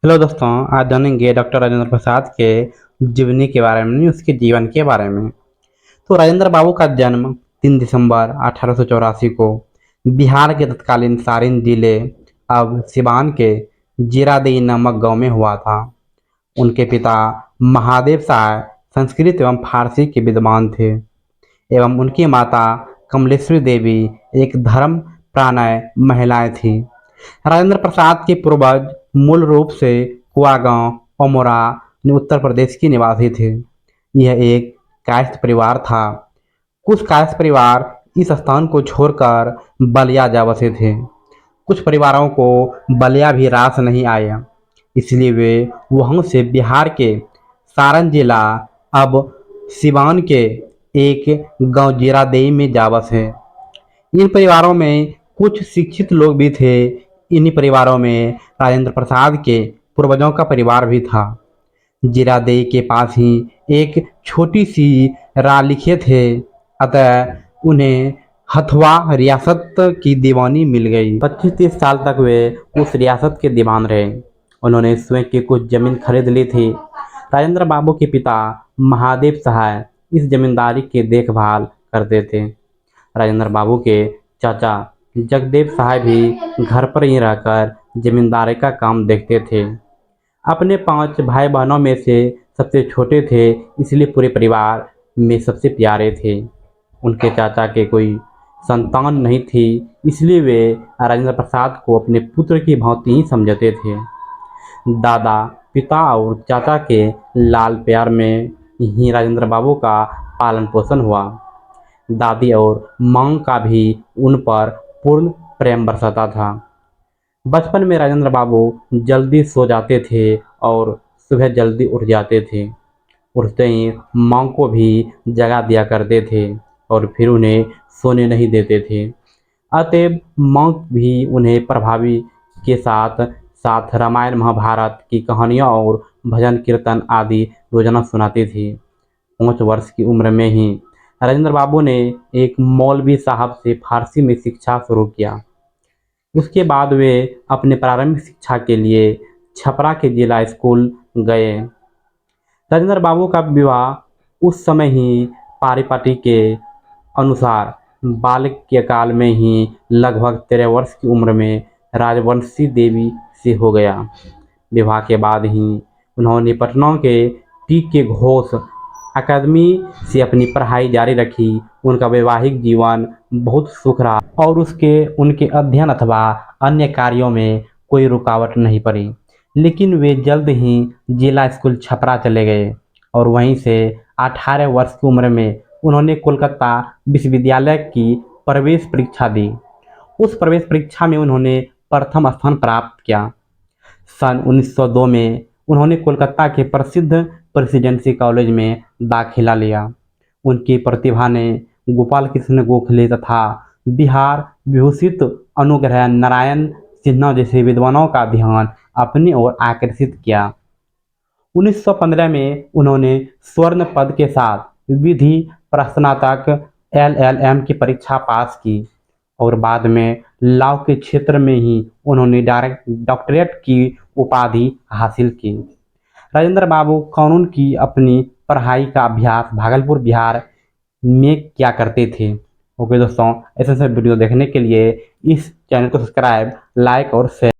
Hello दोस्तों, आज जानेंगे डॉक्टर राजेंद्र प्रसाद के जीवनी के बारे में, उसके जीवन के बारे में। तो राजेंद्र बाबू का जन्म 3 दिसंबर 1884 को बिहार के तत्कालीन सारण जिले अब सिवान के जीरादेई नामक गांव में हुआ था। उनके पिता महादेव सहाय संस्कृत एवं फारसी के विद्वान थे एवं उनकी माता कमलेश्वरी देवी एक धर्म प्राणाय महिलाएं थीं। राजेंद्र प्रसाद के पूर्वज मूल रूप से कुआगांव अमोरा उत्तर प्रदेश के निवासी थे। यह एक कायस्थ परिवार था। कुछ कायस्थ परिवार इस स्थान को छोड़कर बलिया जा बसे थे। कुछ परिवारों को बलिया भी रास नहीं आया, इसलिए वे वहां से बिहार के सारण जिला अब सिवान के एक गांव जीरादेई में जा बसे। इन परिवारों में कुछ शिक्षित लोग भी थे। इन्हीं परिवारों में राजेंद्र प्रसाद के पूर्वजों का परिवार भी था। जीरादेई के पास ही एक छोटी सी रालिखे थे, अतः उन्हें हथवा रियासत की दीवानी मिल गई। 25-30 साल तक वे उस रियासत के दीवान रहे। उन्होंने स्वयं की कुछ जमीन खरीद ली थी। राजेंद्र बाबू के पिता महादेव सहाय इस जमींदारी की देखभाल करते थे। राजेंद्र बाबू के चाचा जगदेव सहाय भी घर पर ही रहकर जमींदारी का काम देखते थे। अपने 5 भाई बहनों में से सबसे छोटे थे, इसलिए पूरे परिवार में सबसे प्यारे थे। उनके चाचा के कोई संतान नहीं थी, इसलिए वे राजेंद्र प्रसाद को अपने पुत्र की भांति ही समझते थे। दादा, पिता और चाचा के लाल प्यार में ही राजेंद्र बाबू का पालन पोषण हुआ। दादी और मां का भी उन पर पूर्ण प्रेम बरसाता था। बचपन में राजेंद्र बाबू जल्दी सो जाते थे और सुबह जल्दी उठ जाते थे। उठते ही मां को भी जगा दिया करते थे और फिर उन्हें सोने नहीं देते थे। अतएव मां भी उन्हें प्रभावी के साथ साथ रामायण महाभारत की कहानियाँ और भजन कीर्तन आदि रोजाना सुनाती थी। 5 वर्ष की उम्र में ही राजेंद्र बाबू ने एक मौलवी साहब से फारसी में शिक्षा शुरू किया। उसके बाद वे अपने प्रारंभिक शिक्षा के लिए छपरा के जिला स्कूल गए। राजेंद्र बाबू का विवाह उस समय ही पारिपाटी के अनुसार बाल्य काल में ही लगभग 13 वर्ष की उम्र में राजवंशी देवी से हो गया। विवाह के बाद ही उन्होंने पटना के टी के घोष अकादमी से अपनी पढ़ाई जारी रखी। उनका वैवाहिक जीवन बहुत सुख रहा और उनके अध्ययन अथवा अन्य कार्यों में कोई रुकावट नहीं पड़ी। लेकिन वे जल्द ही जिला स्कूल छपरा चले गए और वहीं से 18 वर्ष की उम्र में उन्होंने कोलकाता विश्वविद्यालय की प्रवेश परीक्षा दी। उस प्रवेश परीक्षा में उन्होंने प्रथम स्थान प्राप्त किया। सन 1902 में उन्होंने कोलकाता के प्रसिद्ध प्रेसिडेंसी कॉलेज में दाखिला लिया। उनकी प्रतिभा ने गोपाल कृष्ण गोखले तथा बिहार विभूषित अनुग्रह नारायण सिन्हा जैसे विद्वानों का ध्यान अपनी ओर आकर्षित किया। 1915 में उन्होंने स्वर्ण पद के साथ विधि प्रस्नातक LLM की परीक्षा पास की और बाद में लॉ के क्षेत्र में ही उन्होंने डॉक्टरेट की उपाधि हासिल की। राजेंद्र बाबू कानून की अपनी पढ़ाई का अभ्यास भागलपुर बिहार में क्या करते थे। ओके दोस्तों, ऐसे वीडियो देखने के लिए इस चैनल को सब्सक्राइब, लाइक और शेयर